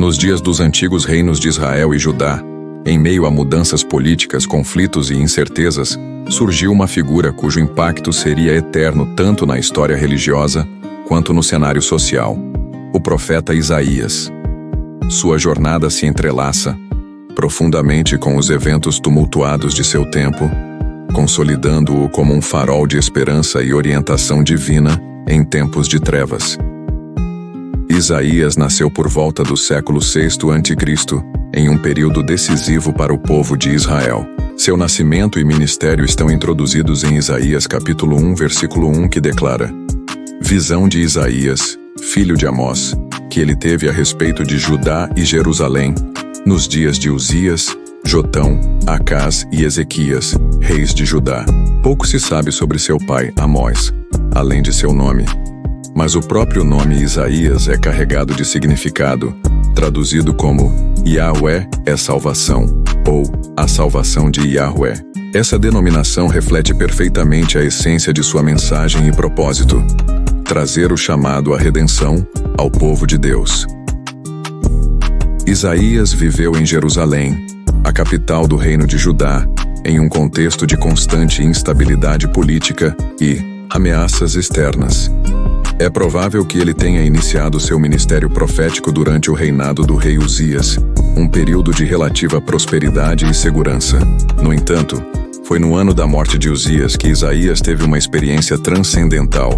Nos dias dos antigos reinos de Israel e Judá, em meio a mudanças políticas, conflitos e incertezas, surgiu uma figura cujo impacto seria eterno tanto na história religiosa quanto no cenário social: o profeta Isaías. Sua jornada se entrelaça profundamente com os eventos tumultuados de seu tempo, consolidando-o como um farol de esperança e orientação divina em tempos de trevas. Isaías nasceu por volta do século VI a.C., em um período decisivo para o povo de Israel. Seu nascimento e ministério estão introduzidos em Isaías capítulo 1, versículo 1, que declara: visão de Isaías, filho de Amós, que ele teve a respeito de Judá e Jerusalém, nos dias de Uzias, Jotão, Acás e Ezequias, reis de Judá. Pouco se sabe sobre seu pai, Amós, além de seu nome. Mas o próprio nome Isaías é carregado de significado, traduzido como Yahweh é salvação, ou a salvação de Yahweh. Essa denominação reflete perfeitamente a essência de sua mensagem e propósito: trazer o chamado à redenção ao povo de Deus. Isaías viveu em Jerusalém, a capital do reino de Judá, em um contexto de constante instabilidade política e ameaças externas. É provável que ele tenha iniciado seu ministério profético durante o reinado do rei Uzias, um período de relativa prosperidade e segurança. No entanto, foi no ano da morte de Uzias que Isaías teve uma experiência transcendental,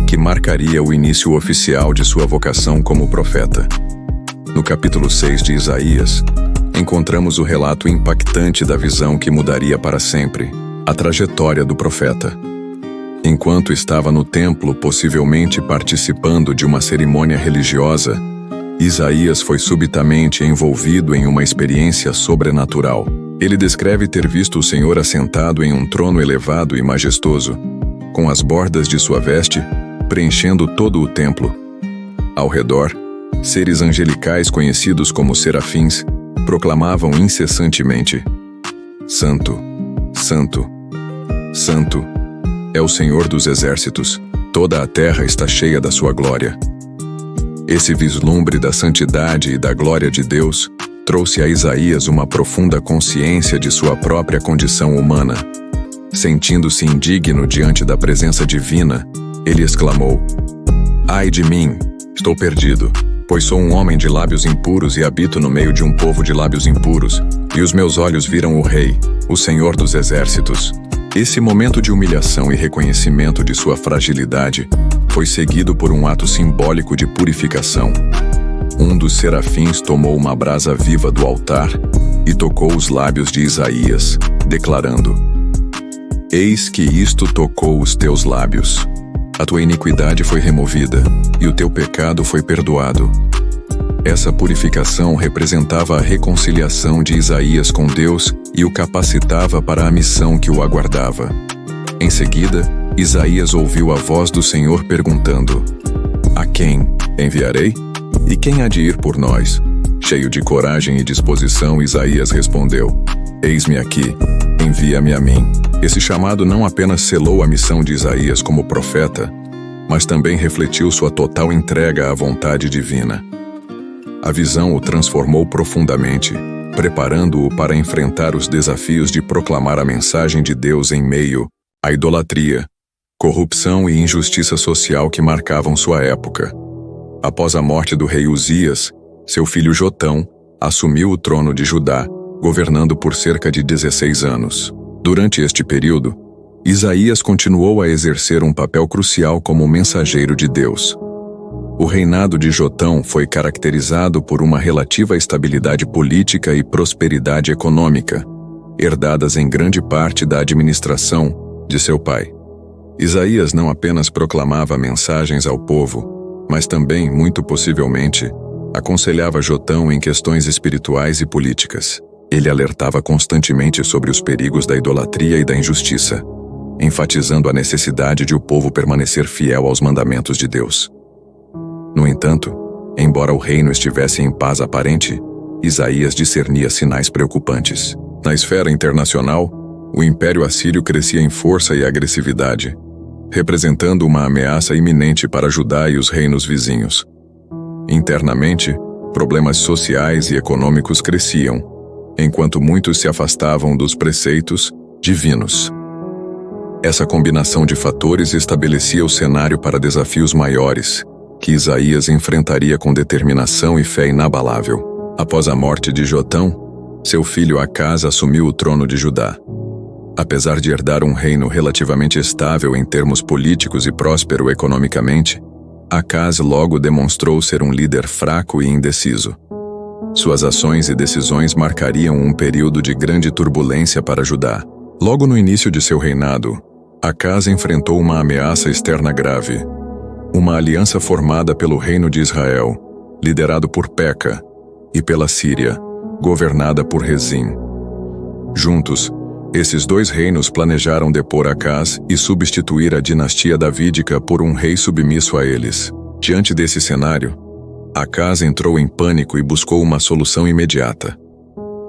que marcaria o início oficial de sua vocação como profeta. No capítulo 6 de Isaías, encontramos o relato impactante da visão que mudaria para sempre a trajetória do profeta. Enquanto estava no templo, possivelmente participando de uma cerimônia religiosa, Isaías foi subitamente envolvido em uma experiência sobrenatural. Ele descreve ter visto o Senhor assentado em um trono elevado e majestoso, com as bordas de sua veste preenchendo todo o templo. Ao redor, seres angelicais conhecidos como serafins proclamavam incessantemente: Santo, Santo, Santo é o Senhor dos exércitos, toda a terra está cheia da sua glória. Esse vislumbre da santidade e da glória de Deus trouxe a Isaías uma profunda consciência de sua própria condição humana. Sentindo-se indigno diante da presença divina, ele exclamou: ai de mim, estou perdido, pois sou um homem de lábios impuros e habito no meio de um povo de lábios impuros, e os meus olhos viram o Rei, o Senhor dos exércitos. Esse momento de humilhação e reconhecimento de sua fragilidade foi seguido por um ato simbólico de purificação. Um dos serafins tomou uma brasa viva do altar e tocou os lábios de Isaías, declarando: eis que isto tocou os teus lábios. A tua iniquidade foi removida, e o teu pecado foi perdoado. Essa purificação representava a reconciliação de Isaías com Deus e o capacitava para a missão que o aguardava. Em seguida, Isaías ouviu a voz do Senhor perguntando: a quem enviarei? E quem há de ir por nós? Cheio de coragem e disposição, Isaías respondeu: eis-me aqui, envia-me a mim. Esse chamado não apenas selou a missão de Isaías como profeta, mas também refletiu sua total entrega à vontade divina. A visão o transformou profundamente, preparando-o para enfrentar os desafios de proclamar a mensagem de Deus em meio à idolatria, corrupção e injustiça social que marcavam sua época. Após a morte do rei Uzias, seu filho Jotão assumiu o trono de Judá, governando por cerca de 16 anos. Durante este período, Isaías continuou a exercer um papel crucial como mensageiro de Deus. O reinado de Jotão foi caracterizado por uma relativa estabilidade política e prosperidade econômica, herdadas em grande parte da administração de seu pai. Isaías não apenas proclamava mensagens ao povo, mas também, muito possivelmente, aconselhava Jotão em questões espirituais e políticas. Ele alertava constantemente sobre os perigos da idolatria e da injustiça, enfatizando a necessidade de o povo permanecer fiel aos mandamentos de Deus. No entanto, embora o reino estivesse em paz aparente, Isaías discernia sinais preocupantes. Na esfera internacional, o Império Assírio crescia em força e agressividade, representando uma ameaça iminente para Judá e os reinos vizinhos. Internamente, problemas sociais e econômicos cresciam, enquanto muitos se afastavam dos preceitos divinos. Essa combinação de fatores estabelecia o cenário para desafios maiores, que Isaías enfrentaria com determinação e fé inabalável. Após a morte de Jotão, seu filho Acaz assumiu o trono de Judá. Apesar de herdar um reino relativamente estável em termos políticos e próspero economicamente, Acaz logo demonstrou ser um líder fraco e indeciso. Suas ações e decisões marcariam um período de grande turbulência para Judá. Logo no início de seu reinado, Acaz enfrentou uma ameaça externa grave. Uma aliança formada pelo reino de Israel, liderado por Peca, e pela Síria, governada por Rezim. Juntos, esses dois reinos planejaram depor Acaz e substituir a dinastia davídica por um rei submisso a eles. Diante desse cenário, Acaz entrou em pânico e buscou uma solução imediata.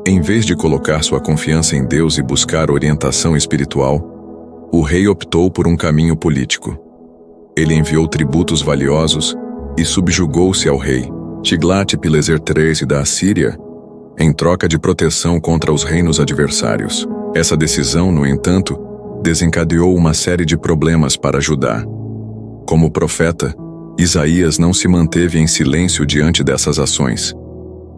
Em vez de colocar sua confiança em Deus e buscar orientação espiritual, o rei optou por um caminho político. Ele enviou tributos valiosos e subjugou-se ao rei Tiglat-Pileser III da Assíria, em troca de proteção contra os reinos adversários. Essa decisão, no entanto, desencadeou uma série de problemas para Judá. Como profeta, Isaías não se manteve em silêncio diante dessas ações.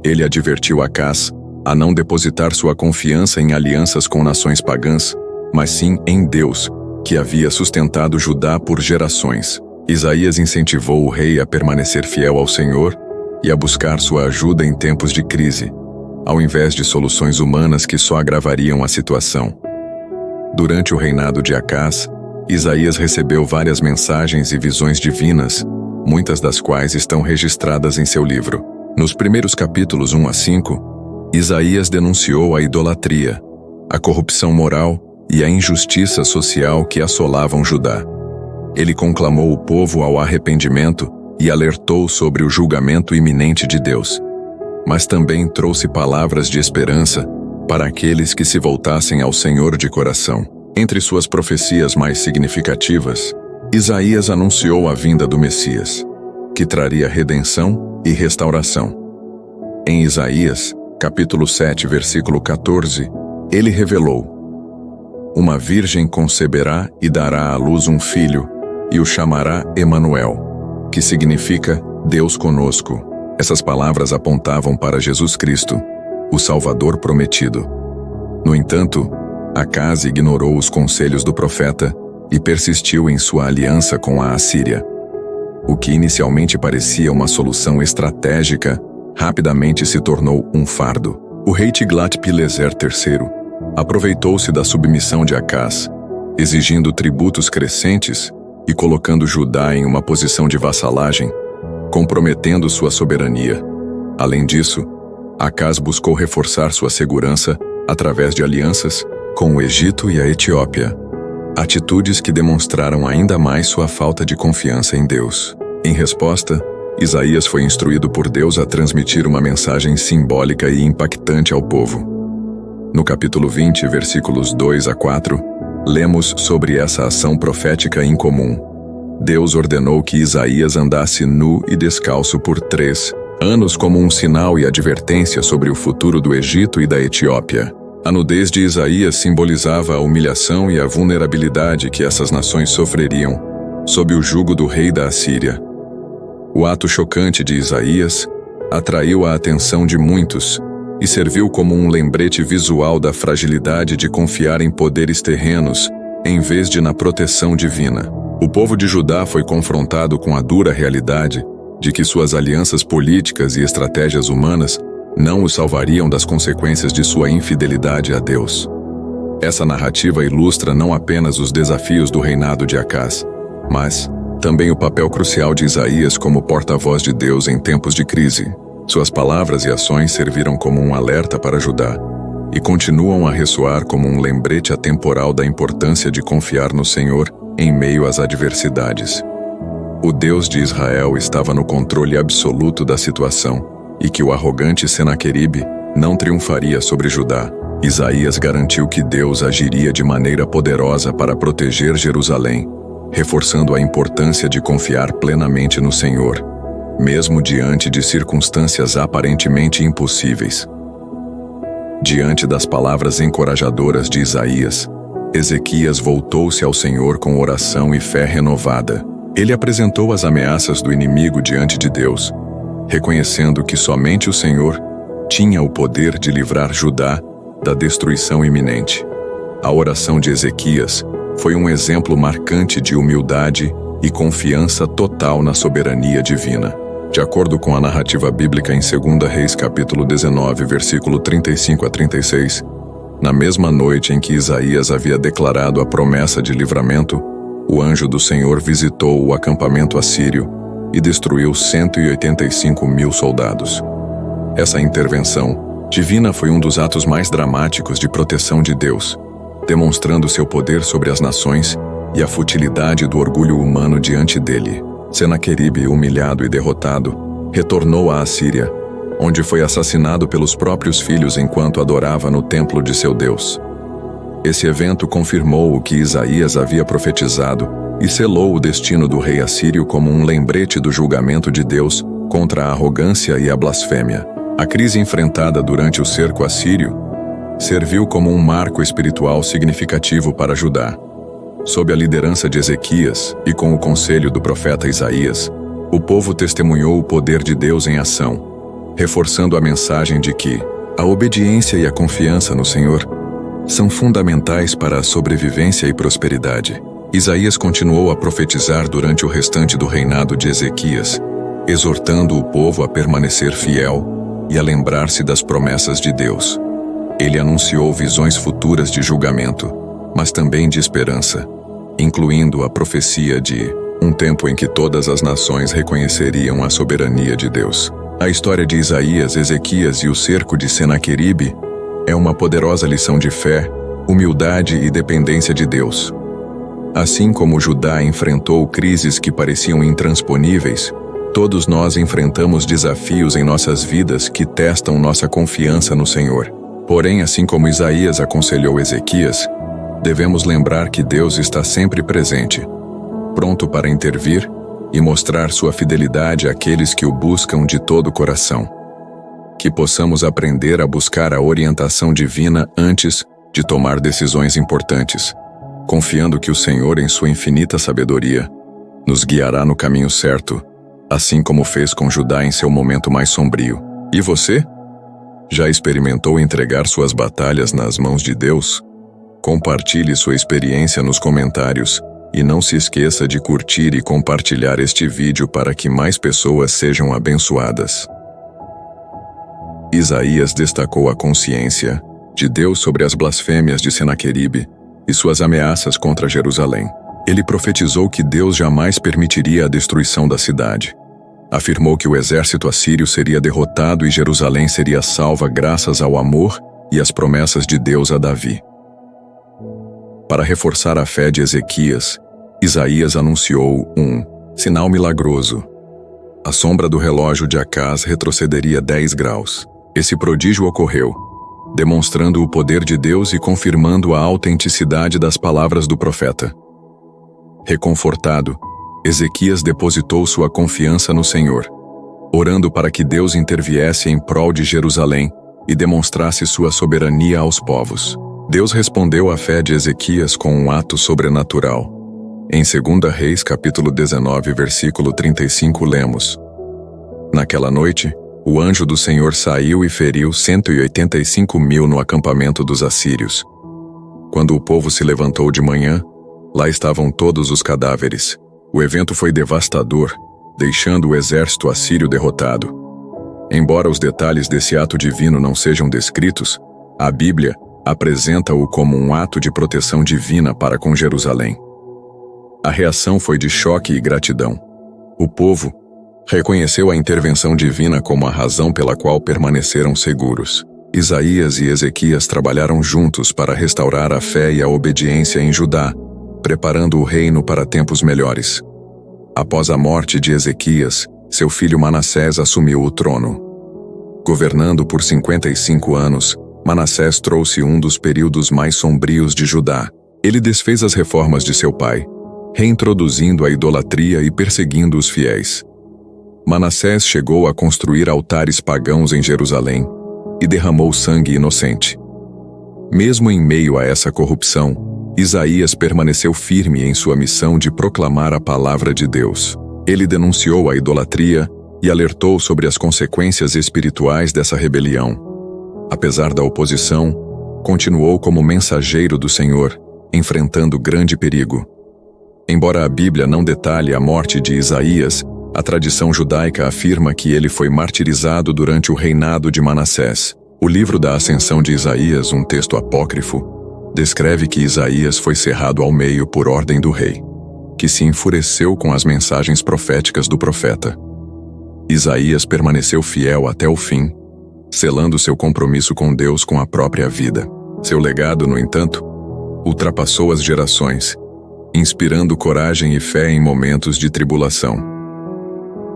Ele advertiu Acaz a não depositar sua confiança em alianças com nações pagãs, mas sim em Deus, que havia sustentado Judá por gerações. Isaías incentivou o rei a permanecer fiel ao Senhor e a buscar sua ajuda em tempos de crise, ao invés de soluções humanas que só agravariam a situação. Durante o reinado de Acaz, Isaías recebeu várias mensagens e visões divinas, muitas das quais estão registradas em seu livro. Nos primeiros capítulos 1 a 5, Isaías denunciou a idolatria, a corrupção moral e a injustiça social que assolavam Judá. Ele conclamou o povo ao arrependimento e alertou sobre o julgamento iminente de Deus. Mas também trouxe palavras de esperança para aqueles que se voltassem ao Senhor de coração. Entre suas profecias mais significativas, Isaías anunciou a vinda do Messias, que traria redenção e restauração. Em Isaías, capítulo 7, versículo 14, ele revelou: "Uma virgem conceberá e dará à luz um filho, e o chamará Emanuel", que significa Deus conosco. Essas palavras apontavam para Jesus Cristo, o Salvador prometido. No entanto, Acaz ignorou os conselhos do profeta e persistiu em sua aliança com a Assíria. O que inicialmente parecia uma solução estratégica, rapidamente se tornou um fardo. O rei Tiglat-Pileser III aproveitou-se da submissão de Acaz, exigindo tributos crescentes e colocando Judá em uma posição de vassalagem, comprometendo sua soberania. Além disso, Acaz buscou reforçar sua segurança através de alianças com o Egito e a Etiópia, atitudes que demonstraram ainda mais sua falta de confiança em Deus. Em resposta, Isaías foi instruído por Deus a transmitir uma mensagem simbólica e impactante ao povo. No capítulo 20, versículos 2 a 4, lemos sobre essa ação profética incomum. Deus ordenou que Isaías andasse nu e descalço por 3 anos como um sinal e advertência sobre o futuro do Egito e da Etiópia. A nudez de Isaías simbolizava a humilhação e a vulnerabilidade que essas nações sofreriam sob o jugo do rei da Assíria. O ato chocante de Isaías atraiu a atenção de muitos e serviu como um lembrete visual da fragilidade de confiar em poderes terrenos em vez de na proteção divina. O povo de Judá foi confrontado com a dura realidade de que suas alianças políticas e estratégias humanas não o salvariam das consequências de sua infidelidade a Deus. Essa narrativa ilustra não apenas os desafios do reinado de Acaz, mas também o papel crucial de Isaías como porta-voz de Deus em tempos de crise. Suas palavras e ações serviram como um alerta para Judá e continuam a ressoar como um lembrete atemporal da importância de confiar no Senhor em meio às adversidades. O Deus de Israel estava no controle absoluto da situação e que o arrogante Senaqueribe não triunfaria sobre Judá. Isaías garantiu que Deus agiria de maneira poderosa para proteger Jerusalém, reforçando a importância de confiar plenamente no Senhor. mesmo diante de circunstâncias aparentemente impossíveis. Diante das palavras encorajadoras de Isaías, Ezequias voltou-se ao Senhor com oração e fé renovada. Ele apresentou as ameaças do inimigo diante de Deus, reconhecendo que somente o Senhor tinha o poder de livrar Judá da destruição iminente. A oração de Ezequias foi um exemplo marcante de humildade e confiança total na soberania divina. De acordo com a narrativa bíblica em 2 Reis capítulo 19, versículo 35 a 36, na mesma noite em que Isaías havia declarado a promessa de livramento, o anjo do Senhor visitou o acampamento assírio e destruiu 185.000 soldados. Essa intervenção divina foi um dos atos mais dramáticos de proteção de Deus, demonstrando seu poder sobre as nações e a futilidade do orgulho humano diante dele. Senaqueribe, humilhado e derrotado, retornou à Assíria, onde foi assassinado pelos próprios filhos enquanto adorava no templo de seu Deus. Esse evento confirmou o que Isaías havia profetizado e selou o destino do rei assírio como um lembrete do julgamento de Deus contra a arrogância e a blasfêmia. A crise enfrentada durante o cerco assírio serviu como um marco espiritual significativo para Judá. Sob a liderança de Ezequias e com o conselho do profeta Isaías, o povo testemunhou o poder de Deus em ação, reforçando a mensagem de que a obediência e a confiança no Senhor são fundamentais para a sobrevivência e prosperidade. Isaías continuou a profetizar durante o restante do reinado de Ezequias, exortando o povo a permanecer fiel e a lembrar-se das promessas de Deus. Ele anunciou visões futuras de julgamento, mas também de esperança, incluindo a profecia de um tempo em que todas as nações reconheceriam a soberania de Deus. A história de Isaías, Ezequias e o cerco de Senaqueribe é uma poderosa lição de fé, humildade e dependência de Deus. Assim como Judá enfrentou crises que pareciam intransponíveis, todos nós enfrentamos desafios em nossas vidas que testam nossa confiança no Senhor. Porém, assim como Isaías aconselhou Ezequias, devemos lembrar que Deus está sempre presente, pronto para intervir e mostrar sua fidelidade àqueles que o buscam de todo o coração. Que possamos aprender a buscar a orientação divina antes de tomar decisões importantes, confiando que o Senhor, em sua infinita sabedoria, nos guiará no caminho certo, assim como fez com Judá em seu momento mais sombrio. E você? Já experimentou entregar suas batalhas nas mãos de Deus? Compartilhe sua experiência nos comentários e não se esqueça de curtir e compartilhar este vídeo para que mais pessoas sejam abençoadas. Isaías destacou a consciência de Deus sobre as blasfêmias de Senaqueribe e suas ameaças contra Jerusalém. Ele profetizou que Deus jamais permitiria a destruição da cidade. Afirmou que o exército assírio seria derrotado e Jerusalém seria salva graças ao amor e às promessas de Deus a Davi. Para reforçar a fé de Ezequias, Isaías anunciou um sinal milagroso. A sombra do relógio de Acaz retrocederia 10 graus. Esse prodígio ocorreu, demonstrando o poder de Deus e confirmando a autenticidade das palavras do profeta. Reconfortado, Ezequias depositou sua confiança no Senhor, orando para que Deus interviesse em prol de Jerusalém e demonstrasse sua soberania aos povos. Deus respondeu à fé de Ezequias com um ato sobrenatural. Em 2 Reis capítulo 19, versículo 35 lemos: Naquela noite, o anjo do Senhor saiu e feriu 185.000 no acampamento dos assírios. Quando o povo se levantou de manhã, lá estavam todos os cadáveres. O evento foi devastador, deixando o exército assírio derrotado. Embora os detalhes desse ato divino não sejam descritos, a Bíblia apresenta-o como um ato de proteção divina para com Jerusalém. A reação foi de choque e gratidão. O povo reconheceu a intervenção divina como a razão pela qual permaneceram seguros. Isaías e Ezequias trabalharam juntos para restaurar a fé e a obediência em Judá, preparando o reino para tempos melhores. Após a morte de Ezequias, seu filho Manassés assumiu o trono. Governando por 55 anos, Manassés trouxe um dos períodos mais sombrios de Judá. Ele desfez as reformas de seu pai, reintroduzindo a idolatria e perseguindo os fiéis. Manassés chegou a construir altares pagãos em Jerusalém e derramou sangue inocente. Mesmo em meio a essa corrupção, Isaías permaneceu firme em sua missão de proclamar a palavra de Deus. Ele denunciou a idolatria e alertou sobre as consequências espirituais dessa rebelião. Apesar da oposição, continuou como mensageiro do Senhor, enfrentando grande perigo. Embora a Bíblia não detalhe a morte de Isaías, a tradição judaica afirma que ele foi martirizado durante o reinado de Manassés. O livro da Ascensão de Isaías, um texto apócrifo, descreve que Isaías foi cerrado ao meio por ordem do rei, que se enfureceu com as mensagens proféticas do profeta. Isaías permaneceu fiel até o fim, selando seu compromisso com Deus com a própria vida. Seu legado, no entanto, ultrapassou as gerações, inspirando coragem e fé em momentos de tribulação.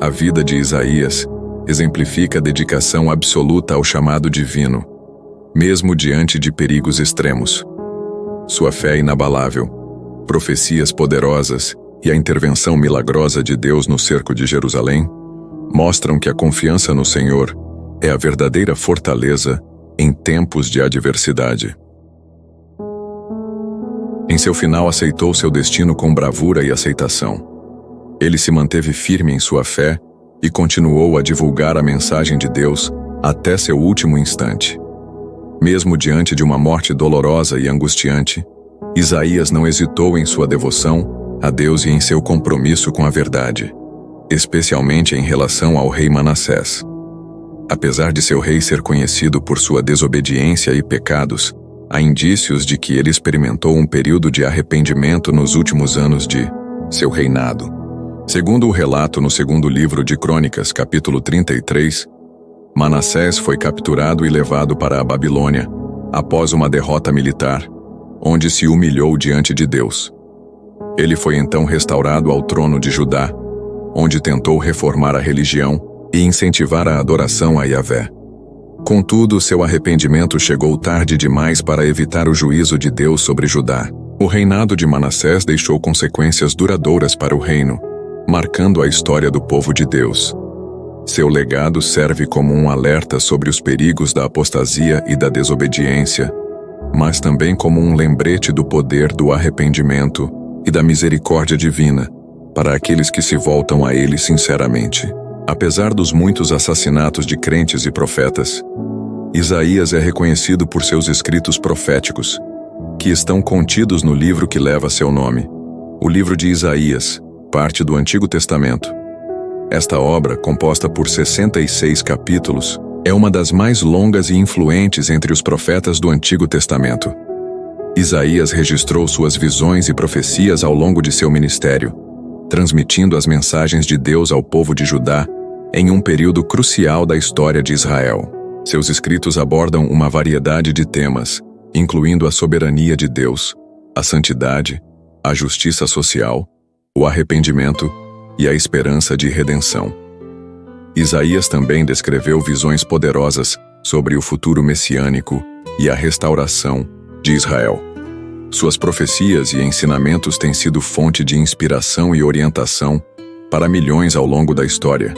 A vida de Isaías exemplifica a dedicação absoluta ao chamado divino, mesmo diante de perigos extremos. Sua fé inabalável, profecias poderosas e a intervenção milagrosa de Deus no cerco de Jerusalém mostram que a confiança no Senhor é a verdadeira fortaleza em tempos de adversidade. Em seu final, aceitou seu destino com bravura e aceitação. Ele se manteve firme em sua fé e continuou a divulgar a mensagem de Deus até seu último instante. Mesmo diante de uma morte dolorosa e angustiante, Isaías não hesitou em sua devoção a Deus e em seu compromisso com a verdade, especialmente em relação ao rei Manassés. Apesar de seu rei ser conhecido por sua desobediência e pecados, há indícios de que ele experimentou um período de arrependimento nos últimos anos de seu reinado. Segundo o relato no segundo livro de Crônicas, capítulo 33, Manassés foi capturado e levado para a Babilônia, após uma derrota militar, onde se humilhou diante de Deus. Ele foi então restaurado ao trono de Judá, onde tentou reformar a religião e incentivar a adoração a Yahvé. Contudo, seu arrependimento chegou tarde demais para evitar o juízo de Deus sobre Judá. O reinado de Manassés deixou consequências duradouras para o reino, marcando a história do povo de Deus. Seu legado serve como um alerta sobre os perigos da apostasia e da desobediência, mas também como um lembrete do poder do arrependimento e da misericórdia divina para aqueles que se voltam a ele sinceramente. Apesar dos muitos assassinatos de crentes e profetas, Isaías é reconhecido por seus escritos proféticos, que estão contidos no livro que leva seu nome, o livro de Isaías, parte do Antigo Testamento. Esta obra, composta por 66 capítulos, é uma das mais longas e influentes entre os profetas do Antigo Testamento. Isaías registrou suas visões e profecias ao longo de seu ministério, transmitindo as mensagens de Deus ao povo de Judá em um período crucial da história de Israel. Seus escritos abordam uma variedade de temas, incluindo a soberania de Deus, a santidade, a justiça social, o arrependimento e a esperança de redenção. Isaías também descreveu visões poderosas sobre o futuro messiânico e a restauração de Israel. Suas profecias e ensinamentos têm sido fonte de inspiração e orientação para milhões ao longo da história,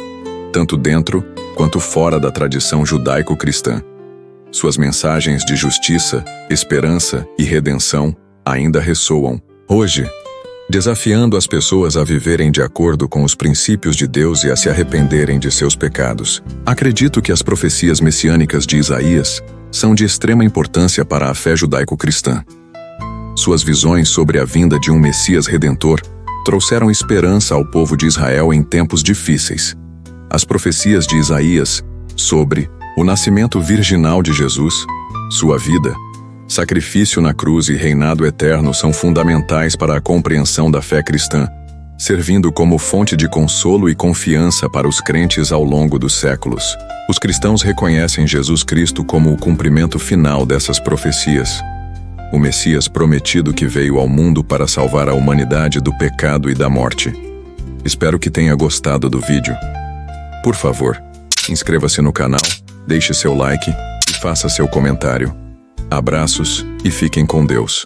tanto dentro quanto fora da tradição judaico-cristã. Suas mensagens de justiça, esperança e redenção ainda ressoam hoje, desafiando as pessoas a viverem de acordo com os princípios de Deus e a se arrependerem de seus pecados. Acredito que as profecias messiânicas de Isaías são de extrema importância para a fé judaico-cristã. Suas visões sobre a vinda de um Messias Redentor trouxeram esperança ao povo de Israel em tempos difíceis. As profecias de Isaías sobre o nascimento virginal de Jesus, sua vida, sacrifício na cruz e reinado eterno são fundamentais para a compreensão da fé cristã, servindo como fonte de consolo e confiança para os crentes ao longo dos séculos. Os cristãos reconhecem Jesus Cristo como o cumprimento final dessas profecias, o Messias prometido que veio ao mundo para salvar a humanidade do pecado e da morte. Espero que tenha gostado do vídeo. Por favor, inscreva-se no canal, deixe seu like e faça seu comentário. Abraços e fiquem com Deus.